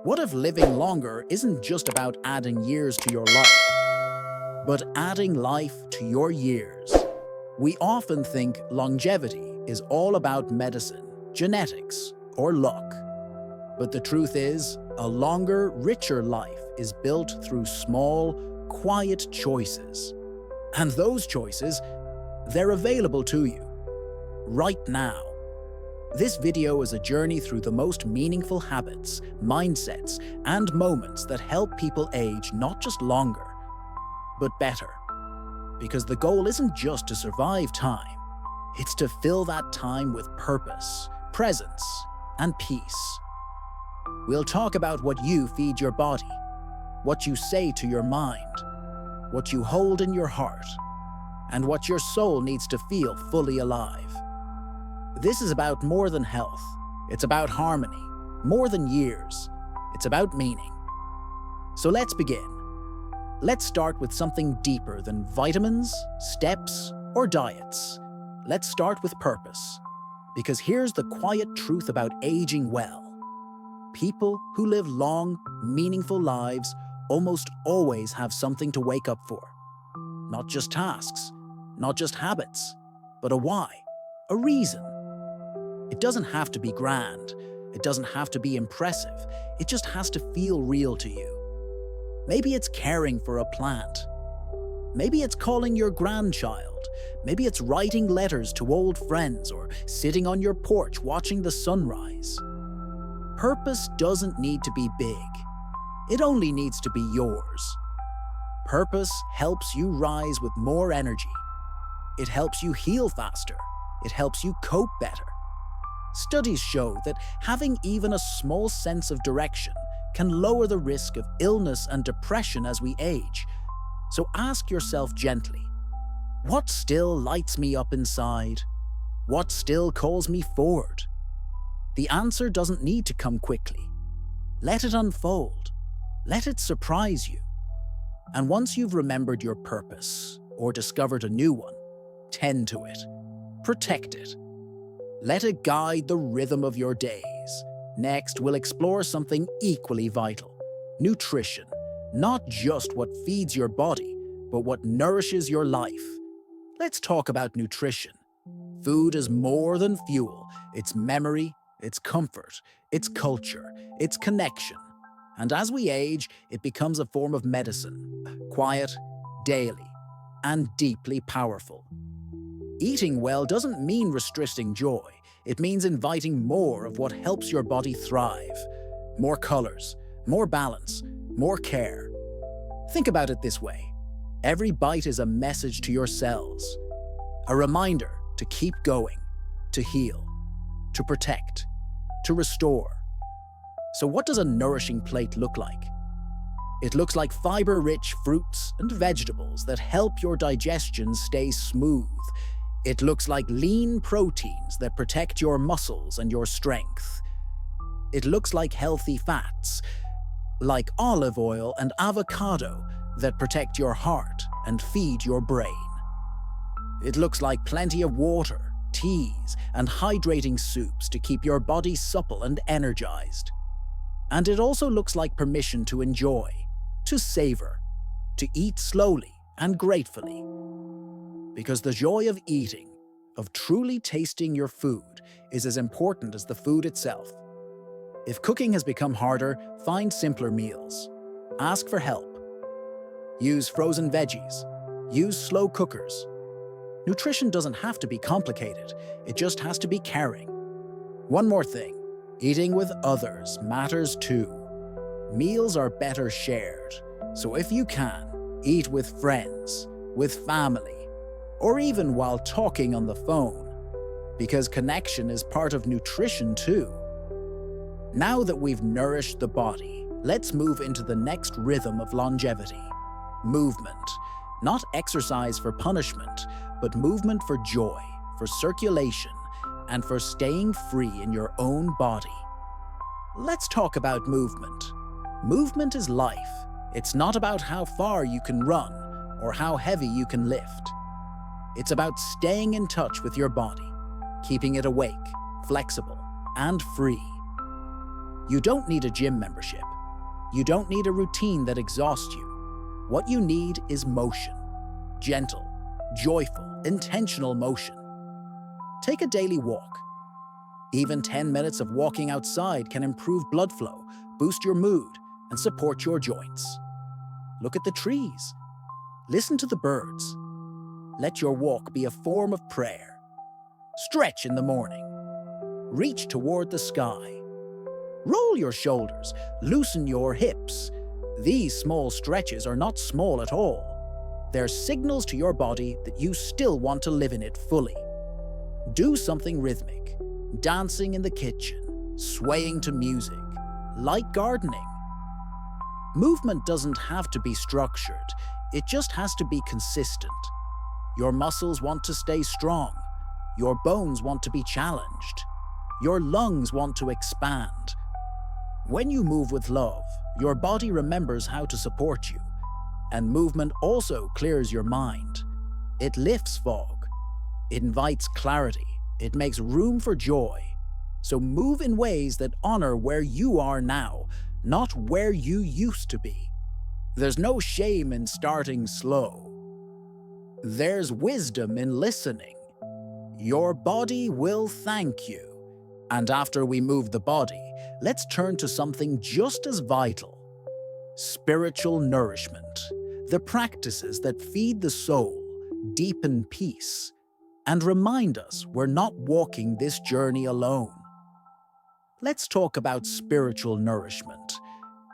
What if living longer isn't just about adding years to your life, but adding life to your years? We often think longevity is all about medicine, genetics, or luck. But the truth is, a longer, richer life is built through small, quiet choices. And those choices, they're available to you right now. This video is a journey through the most meaningful habits, mindsets, and moments that help people age not just longer, but better. Because the goal isn't just to survive time, it's to fill that time with purpose, presence, and peace. We'll talk about what you feed your body, what you say to your mind, what you hold in your heart, and what your soul needs to feel fully alive. This is about more than health. It's about harmony. More than years. It's about meaning. So let's begin. Let's start with something deeper than vitamins, steps, or diets. Let's start with purpose. Because here's the quiet truth about aging well. People who live long, meaningful lives almost always have something to wake up for. Not just tasks, not just habits, but a why, a reason. It doesn't have to be grand. It doesn't have to be impressive. It just has to feel real to you. Maybe it's caring for a plant. Maybe it's calling your grandchild. Maybe it's writing letters to old friends or sitting on your porch watching the sunrise. Purpose doesn't need to be big. It only needs to be yours. Purpose helps you rise with more energy. It helps you heal faster. It helps you cope better. Studies show that having even a small sense of direction can lower the risk of illness and depression as we age. So ask yourself gently, what still lights me up inside? What still calls me forward? The answer doesn't need to come quickly. Let it unfold. Let it surprise you. And once you've remembered your purpose or discovered a new one, tend to it. Protect it. Let it guide the rhythm of your days. Next, we'll explore something equally vital: nutrition. Not just what feeds your body, but what nourishes your life. Let's talk about nutrition. Food is more than fuel. It's memory, it's comfort, it's culture, it's connection. And as we age, it becomes a form of medicine, quiet, daily, and deeply powerful. Eating well doesn't mean restricting joy. It means inviting more of what helps your body thrive. More colors, more balance, more care. Think about it this way. Every bite is a message to your cells. A reminder to keep going, to heal, to protect, to restore. So what does a nourishing plate look like? It looks like fiber-rich fruits and vegetables that help your digestion stay smooth. It looks like lean proteins that protect your muscles and your strength. It looks like healthy fats, like olive oil and avocado, that protect your heart and feed your brain. It looks like plenty of water, teas, and hydrating soups to keep your body supple and energized. And it also looks like permission to enjoy, to savor, to eat slowly and gratefully. Because the joy of eating, of truly tasting your food, is as important as the food itself. If cooking has become harder, find simpler meals. Ask for help. Use frozen veggies. Use slow cookers. Nutrition doesn't have to be complicated. It just has to be caring. One more thing. Eating with others matters too. Meals are better shared. So if you can, eat with friends, with family, or even while talking on the phone, because connection is part of nutrition too. Now that we've nourished the body, let's move into the next rhythm of longevity: movement. Not exercise for punishment, but movement for joy, for circulation, and for staying free in your own body. Let's talk about movement. Movement is life. It's not about how far you can run or how heavy you can lift. It's about staying in touch with your body, keeping it awake, flexible, and free. You don't need a gym membership. You don't need a routine that exhausts you. What you need is motion. Gentle, joyful, intentional motion. Take a daily walk. Even 10 minutes of walking outside can improve blood flow, boost your mood, and support your joints. Look at the trees. Listen to the birds. Let your walk be a form of prayer. Stretch in the morning. Reach toward the sky. Roll your shoulders, loosen your hips. These small stretches are not small at all. They're signals to your body that you still want to live in it fully. Do something rhythmic, dancing in the kitchen, swaying to music, light gardening. Movement doesn't have to be structured, it just has to be consistent. Your muscles want to stay strong, your bones want to be challenged, your lungs want to expand. When you move with love, your body remembers how to support you, and movement also clears your mind. It lifts fog, it invites clarity, it makes room for joy. So move in ways that honor where you are now, not where you used to be. There's no shame in starting slow. There's wisdom in listening. Your body will thank you. And after we move the body, let's turn to something just as vital. Spiritual nourishment. The practices that feed the soul, deepen peace, and remind us we're not walking this journey alone. Let's talk about spiritual nourishment.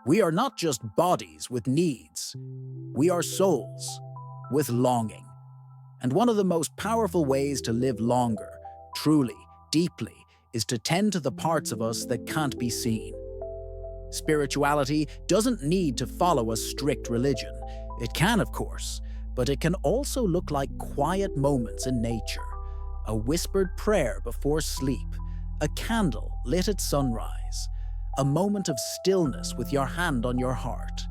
We are not just bodies with needs. We are souls with longing. And one of the most powerful ways to live longer, truly, deeply, is to tend to the parts of us that can't be seen. Spirituality doesn't need to follow a strict religion. It can, of course, but it can also look like quiet moments in nature, a whispered prayer before sleep, a candle lit at sunrise, a moment of stillness with your hand on your heart.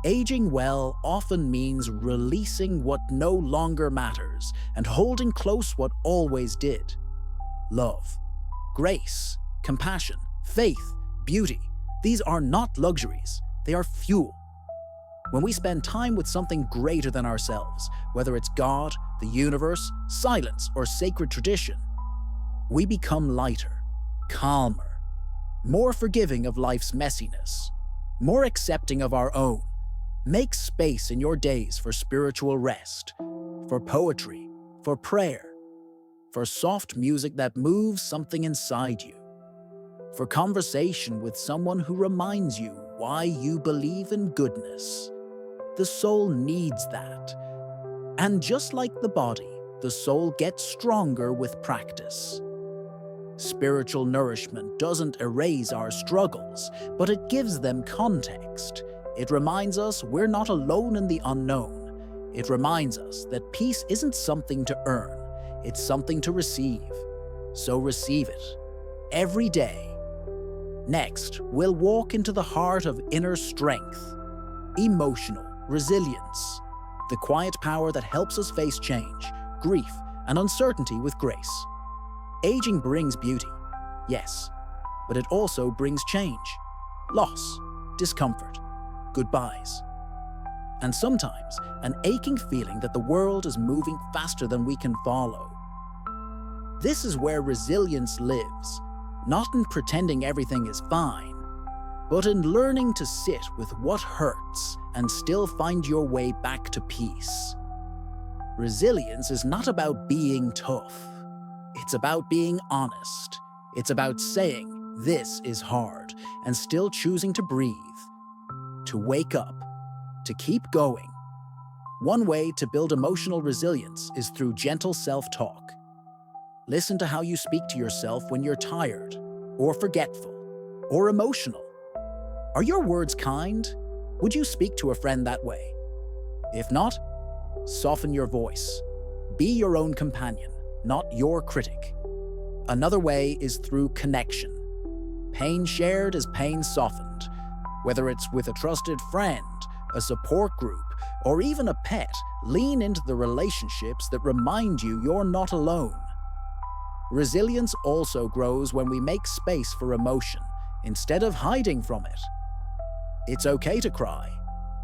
Aging well often means releasing what no longer matters and holding close what always did. Love, grace, compassion, faith, beauty, these are not luxuries, they are fuel. When we spend time with something greater than ourselves, whether it's God, the universe, silence, or sacred tradition, we become lighter, calmer, more forgiving of life's messiness, more accepting of our own. Make space in your days for spiritual rest, for poetry, for prayer, for soft music that moves something inside you, for conversation with someone who reminds you why you believe in goodness. The soul needs that. And just like the body, the soul gets stronger with practice. Spiritual nourishment doesn't erase our struggles, but it gives them context. It reminds us we're not alone in the unknown. It reminds us that peace isn't something to earn, it's something to receive. So receive it, every day. Next, we'll walk into the heart of inner strength, emotional resilience, the quiet power that helps us face change, grief, and uncertainty with grace. Aging brings beauty, yes, but it also brings change, loss, discomfort, goodbyes, and sometimes an aching feeling that the world is moving faster than we can follow. This is where resilience lives, not in pretending everything is fine, but in learning to sit with what hurts and still find your way back to peace. Resilience is not about being tough. It's about being honest. It's about saying, this is hard, and still choosing to breathe, to wake up, to keep going. One way to build emotional resilience is through gentle self-talk. Listen to how you speak to yourself when you're tired, or forgetful, or emotional. Are your words kind? Would you speak to a friend that way? If not, soften your voice. Be your own companion, not your critic. Another way is through connection. Pain shared is pain softened. Whether it's with a trusted friend, a support group, or even a pet, lean into the relationships that remind you you're not alone. Resilience also grows when we make space for emotion, instead of hiding from it. It's okay to cry.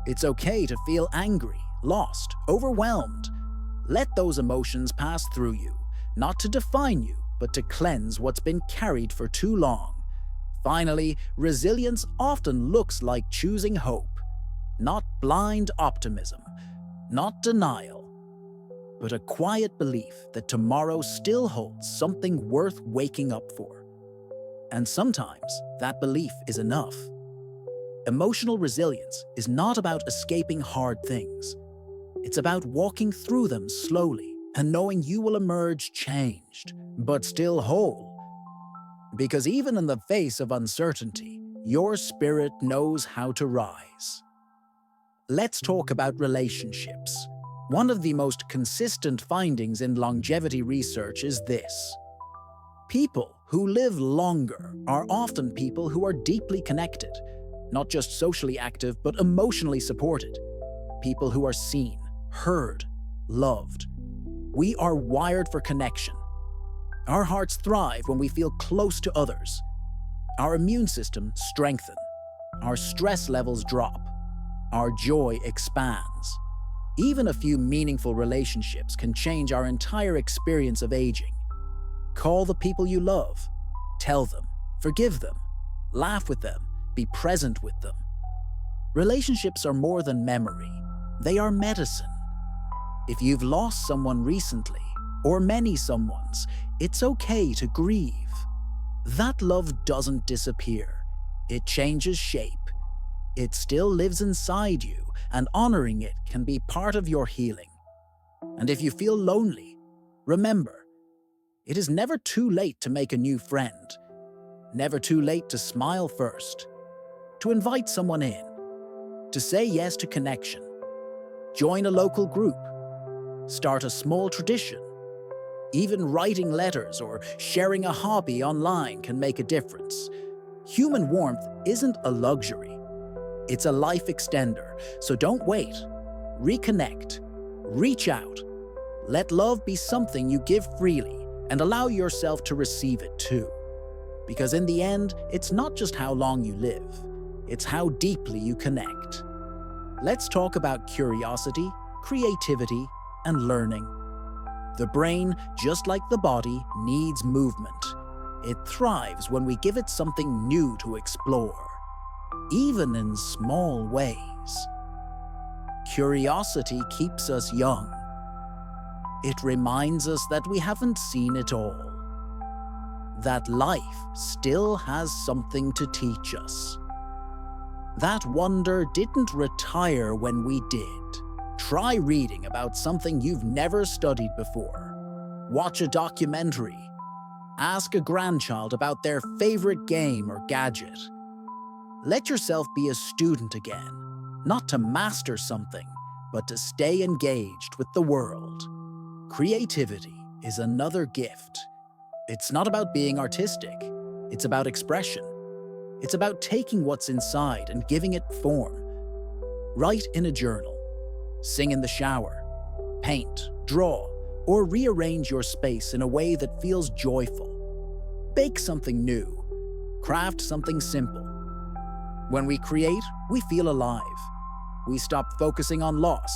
It's okay to feel angry, lost, overwhelmed. Let those emotions pass through you, not to define you, but to cleanse what's been carried for too long. Finally, resilience often looks like choosing hope, not blind optimism, not denial, but a quiet belief that tomorrow still holds something worth waking up for. And sometimes that belief is enough. Emotional resilience is not about escaping hard things. It's about walking through them slowly and knowing you will emerge changed, but still whole. Because even in the face of uncertainty, your spirit knows how to rise. Let's talk about relationships. One of the most consistent findings in longevity research is this. People who live longer are often people who are deeply connected, not just socially active, but emotionally supported. People who are seen, heard, loved. We are wired for connection. Our hearts thrive when we feel close to others. Our immune system strengthens. Our stress levels drop. Our joy expands. Even a few meaningful relationships can change our entire experience of aging. Call the people you love. Tell them. Forgive them. Laugh with them. Be present with them. Relationships are more than memory. They are medicine. If you've lost someone recently, or many someones, it's okay to grieve. That love doesn't disappear. It changes shape. It still lives inside you, and honoring it can be part of your healing. And if you feel lonely, remember, it is never too late to make a new friend. Never too late to smile first, to invite someone in, to say yes to connection. Join a local group. Start a small tradition. Even writing letters or sharing a hobby online can make a difference. Human warmth isn't a luxury. It's a life extender, so don't wait. Reconnect. Reach out. Let love be something you give freely and allow yourself to receive it too. Because in the end, it's not just how long you live, it's how deeply you connect. Let's talk about curiosity, creativity, and learning. The brain, just like the body, needs movement. It thrives when we give it something new to explore, even in small ways. Curiosity keeps us young. It reminds us that we haven't seen it all, that life still has something to teach us. That wonder didn't retire when we did. Try reading about something you've never studied before. Watch a documentary. Ask a grandchild about their favorite game or gadget. Let yourself be a student again, not to master something, but to stay engaged with the world. Creativity is another gift. It's not about being artistic. It's about expression. It's about taking what's inside and giving it form. Write in a journal. Sing in the shower, paint, draw, or rearrange your space in a way that feels joyful. Bake something new, craft something simple. When we create, we feel alive. We stop focusing on loss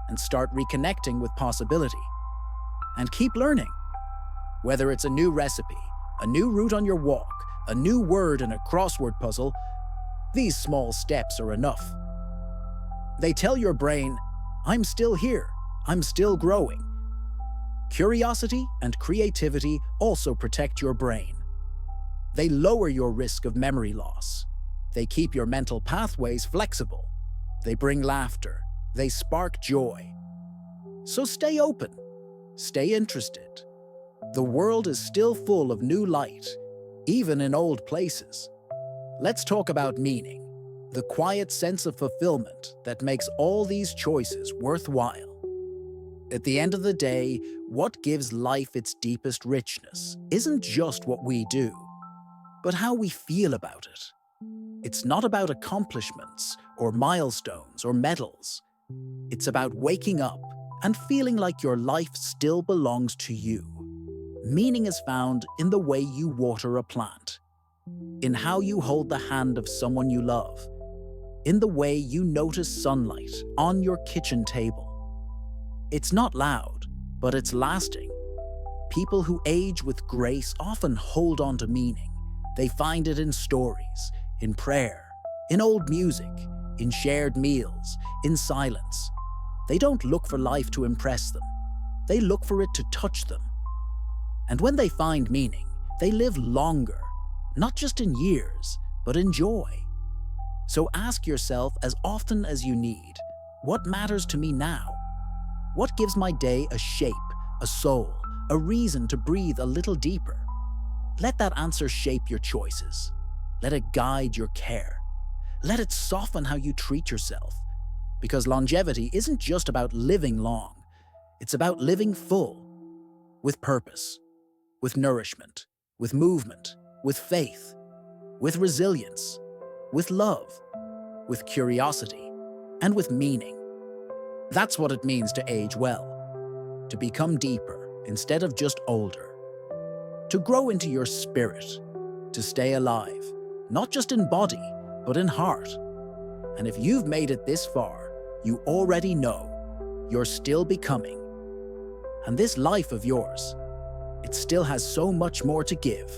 and start reconnecting with possibility. And keep learning. Whether it's a new recipe, a new route on your walk, a new word in a crossword puzzle, these small steps are enough. They tell your brain, I'm still here, I'm still growing. Curiosity and creativity also protect your brain. They lower your risk of memory loss. They keep your mental pathways flexible. They bring laughter. They spark joy. So stay open. Stay interested. The world is still full of new light, even in old places. Let's talk about meaning. The quiet sense of fulfillment that makes all these choices worthwhile. At the end of the day, what gives life its deepest richness isn't just what we do, but how we feel about it. It's not about accomplishments or milestones or medals. It's about waking up and feeling like your life still belongs to you. Meaning is found in the way you water a plant, in how you hold the hand of someone you love, in the way you notice sunlight on your kitchen table. It's not loud, but it's lasting. People who age with grace often hold on to meaning. They find it in stories, in prayer, in old music, in shared meals, in silence. They don't look for life to impress them. They look for it to touch them. And when they find meaning, they live longer, not just in years, but in joy. So ask yourself as often as you need, what matters to me now? What gives my day a shape, a soul, a reason to breathe a little deeper? Let that answer shape your choices. Let it guide your care. Let it soften how you treat yourself. Because longevity isn't just about living long. It's about living full, with purpose, with nourishment, with movement, with faith, with resilience, with love, with curiosity, and with meaning. That's what it means to age well, to become deeper instead of just older, to grow into your spirit, to stay alive, not just in body, but in heart. And if you've made it this far, you already know you're still becoming. And this life of yours, it still has so much more to give.